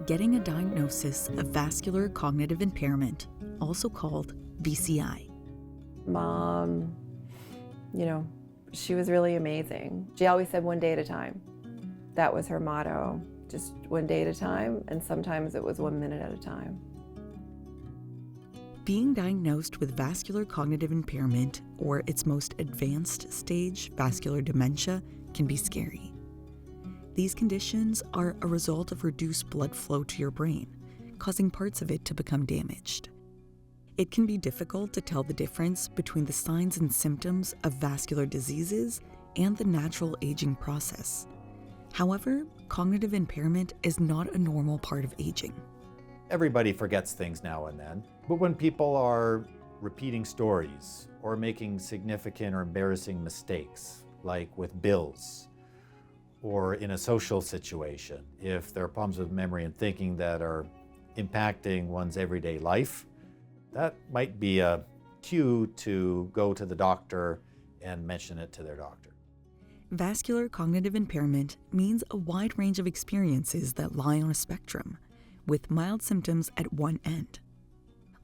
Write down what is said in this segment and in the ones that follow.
getting a diagnosis of vascular cognitive impairment, also called VCI. Mom, she was really amazing. She always said one day at a time. That was her motto, just one day at a time, and sometimes it was 1 minute at a time. Being diagnosed with vascular cognitive impairment, or its most advanced stage, vascular dementia, can be scary. These conditions are a result of reduced blood flow to your brain, causing parts of it to become damaged. It can be difficult to tell the difference between the signs and symptoms of vascular diseases and the natural aging process. However, cognitive impairment is not a normal part of aging. Everybody forgets things now and then, but when people are repeating stories or making significant or embarrassing mistakes, like with bills or in a social situation, if there are problems with memory and thinking that are impacting one's everyday life, that might be a cue to go to the doctor and mention it to their doctor. Vascular cognitive impairment means a wide range of experiences that lie on a spectrum, with mild symptoms at one end.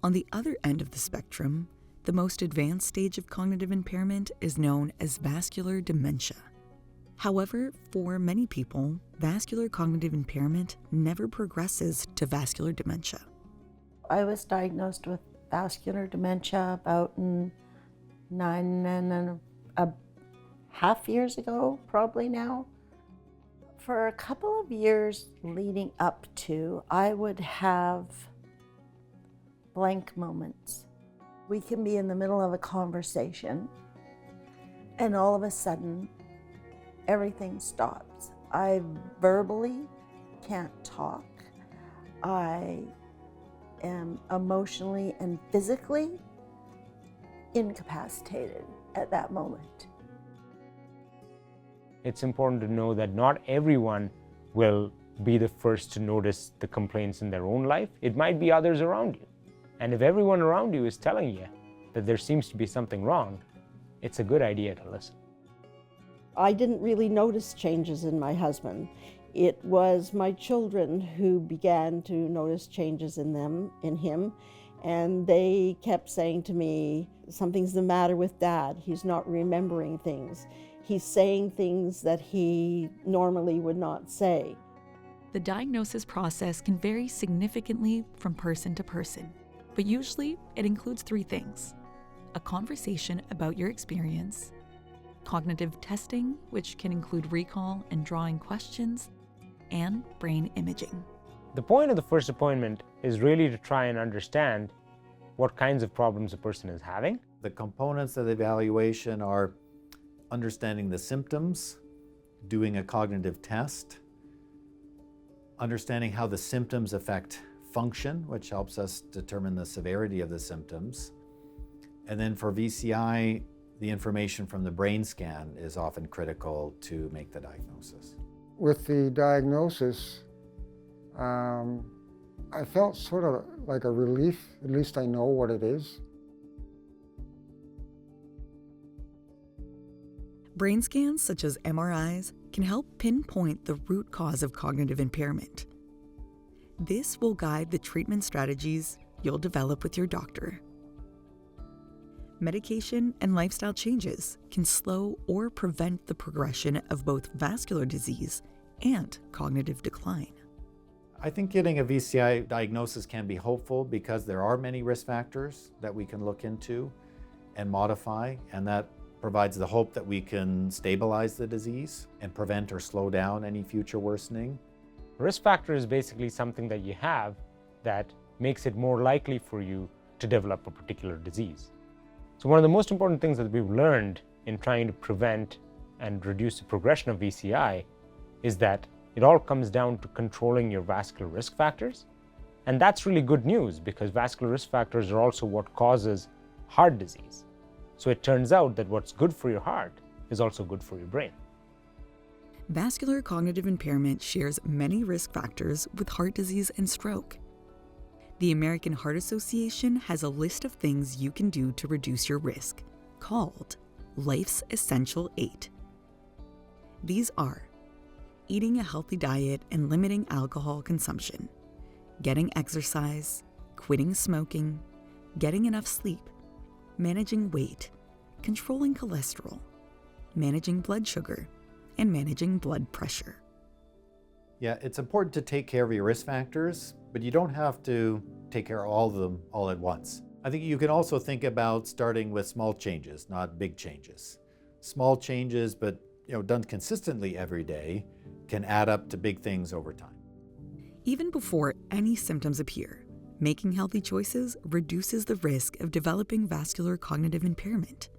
On the other end of the spectrum, the most advanced stage of cognitive impairment is known as vascular dementia. However, for many people, vascular cognitive impairment never progresses to vascular dementia. I was diagnosed with vascular dementia about 9.5 years ago, probably now. For a couple of years leading up to, I would have blank moments. We can be in the middle of a conversation and all of a sudden everything stops. I verbally can't talk. I am emotionally and physically incapacitated at that moment. It's important to know that not everyone will be the first to notice the complaints in their own life. It might be others around you. And if everyone around you is telling you that there seems to be something wrong, it's a good idea to listen. I didn't really notice changes in my husband. It was my children who began to notice changes in him, and they kept saying to me, something's the matter with Dad. He's not remembering things. He's saying things that he normally would not say. The diagnosis process can vary significantly from person to person, but usually it includes 3 things: a conversation about your experience, cognitive testing, which can include recall and drawing questions, and brain imaging. The point of the first appointment is really to try and understand what kinds of problems a person is having. The components of the evaluation are understanding the symptoms, doing a cognitive test, understanding how the symptoms affect function, which helps us determine the severity of the symptoms. And then for VCI, the information from the brain scan is often critical to make the diagnosis. With the diagnosis, I felt sort of like a relief. At least I know what it is. Brain scans, such as MRIs, can help pinpoint the root cause of cognitive impairment. This will guide the treatment strategies you'll develop with your doctor. Medication and lifestyle changes can slow or prevent the progression of both vascular disease and cognitive decline. I think getting a VCI diagnosis can be hopeful because there are many risk factors that we can look into and modify, and that provides the hope that we can stabilize the disease and prevent or slow down any future worsening. Risk factor is basically something that you have that makes it more likely for you to develop a particular disease. So one of the most important things that we've learned in trying to prevent and reduce the progression of VCI is that it all comes down to controlling your vascular risk factors. And that's really good news because vascular risk factors are also what causes heart disease. So it turns out that what's good for your heart is also good for your brain. Vascular cognitive impairment shares many risk factors with heart disease and stroke. The American Heart Association has a list of things you can do to reduce your risk, called Life's Essential 8. These are eating a healthy diet and limiting alcohol consumption, getting exercise, quitting smoking, getting enough sleep, managing weight, controlling cholesterol, managing blood sugar, and managing blood pressure. Yeah, it's important to take care of your risk factors, but you don't have to take care of all of them all at once. I think you can also think about starting with small changes, not big changes. Small changes, but done consistently every day, can add up to big things over time. Even before any symptoms appear, making healthy choices reduces the risk of developing vascular cognitive impairment.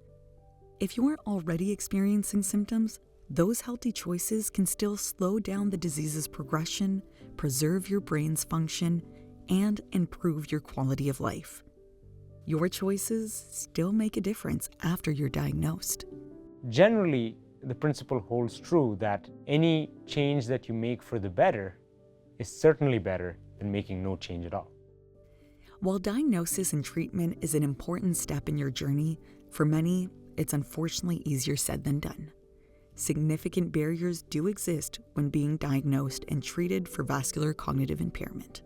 If you aren't already experiencing symptoms, those healthy choices can still slow down the disease's progression, preserve your brain's function, and improve your quality of life. Your choices still make a difference after you're diagnosed. Generally, the principle holds true that any change that you make for the better is certainly better than making no change at all. While diagnosis and treatment is an important step in your journey, for many, it's unfortunately easier said than done. Significant barriers do exist when being diagnosed and treated for vascular cognitive impairment.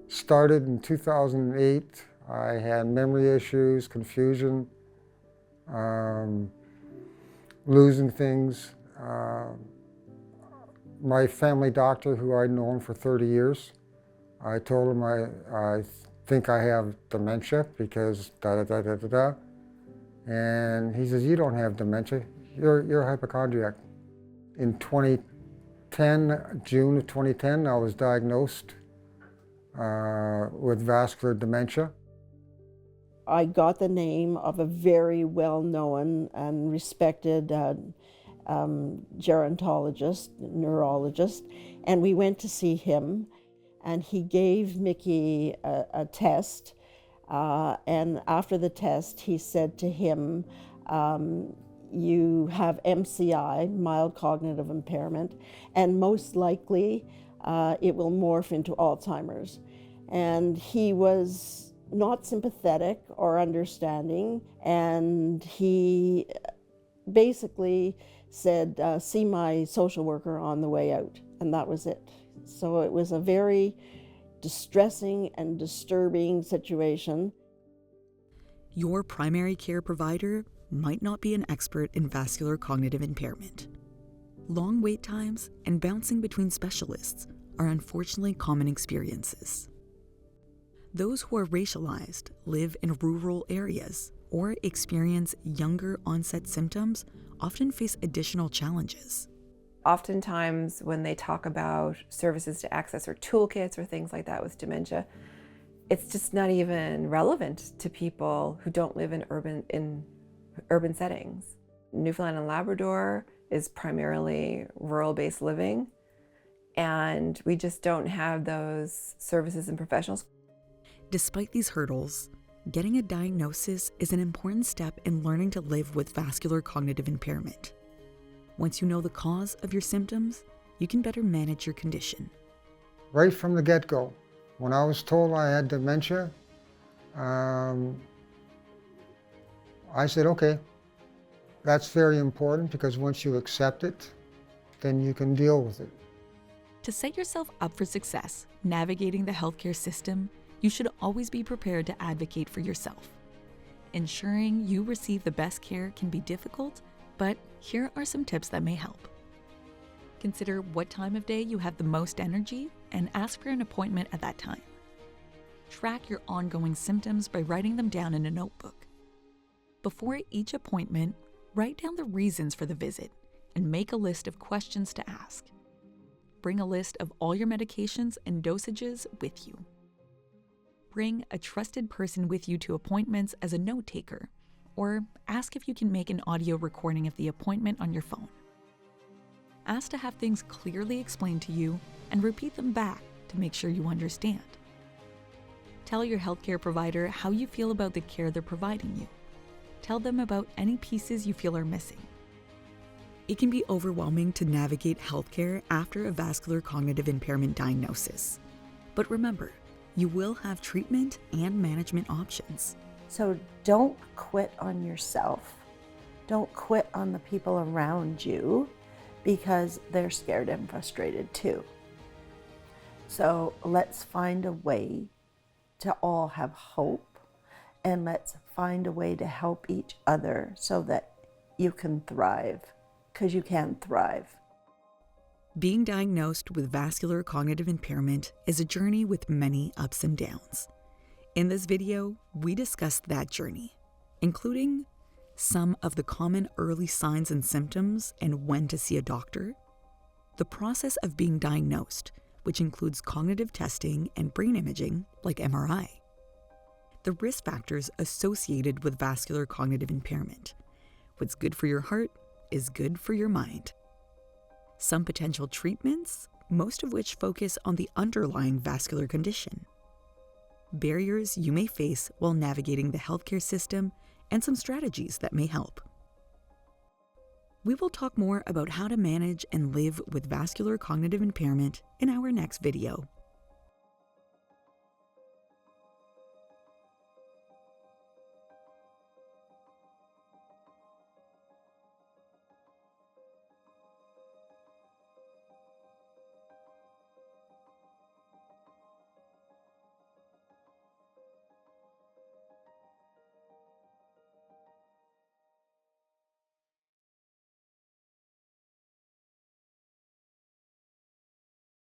Started in 2008. I had memory issues, confusion, losing things. My family doctor, who I'd known for 30 years, I told him I think I have dementia because da-da-da-da-da-da. And he says, you don't have dementia, you're a hypochondriac. In 2010, June of 2010, I was diagnosed with vascular dementia. I got the name of a very well-known and respected gerontologist, neurologist, and we went to see him, and he gave Mickey a test, and after the test he said to him, you have MCI, mild cognitive impairment, and most likely it will morph into Alzheimer's. And he was not sympathetic or understanding, and he basically said, see my social worker on the way out, and that was it. So it was a very distressing and disturbing situation. Your primary care provider might not be an expert in vascular cognitive impairment. Long wait times and bouncing between specialists are unfortunately common experiences. Those who are racialized, live in rural areas, or experience younger onset symptoms often face additional challenges. Oftentimes when they talk about services to access or toolkits or things like that with dementia, it's just not even relevant to people who don't live in urban settings. Newfoundland and Labrador is primarily rural-based living, and we just don't have those services and professionals. Despite these hurdles, getting a diagnosis is an important step in learning to live with vascular cognitive impairment. Once you know the cause of your symptoms, you can better manage your condition. Right from the get-go, when I was told I had dementia, I said, okay, that's very important, because once you accept it, then you can deal with it. To set yourself up for success navigating the healthcare system, you should always be prepared to advocate for yourself. Ensuring you receive the best care can be difficult, but here are some tips that may help. Consider what time of day you have the most energy and ask for an appointment at that time. Track your ongoing symptoms by writing them down in a notebook. Before each appointment, write down the reasons for the visit and make a list of questions to ask. Bring a list of all your medications and dosages with you. Bring a trusted person with you to appointments as a note taker, or ask if you can make an audio recording of the appointment on your phone. Ask to have things clearly explained to you and repeat them back to make sure you understand. Tell your healthcare provider how you feel about the care they're providing you. Tell them about any pieces you feel are missing. It can be overwhelming to navigate healthcare after a vascular cognitive impairment diagnosis. But remember, you will have treatment and management options. So don't quit on yourself. Don't quit on the people around you, because they're scared and frustrated too. So let's find a way to all have hope, and let's find a way to help each other so that you can thrive, because you can thrive. Being diagnosed with vascular cognitive impairment is a journey with many ups and downs. In this video, we discussed that journey, including some of the common early signs and symptoms and when to see a doctor, the process of being diagnosed, which includes cognitive testing and brain imaging like MRI, the risk factors associated with vascular cognitive impairment. What's good for your heart is good for your mind. Some potential treatments, most of which focus on the underlying vascular condition. Barriers you may face while navigating the healthcare system, and some strategies that may help. We will talk more about how to manage and live with vascular cognitive impairment in our next video.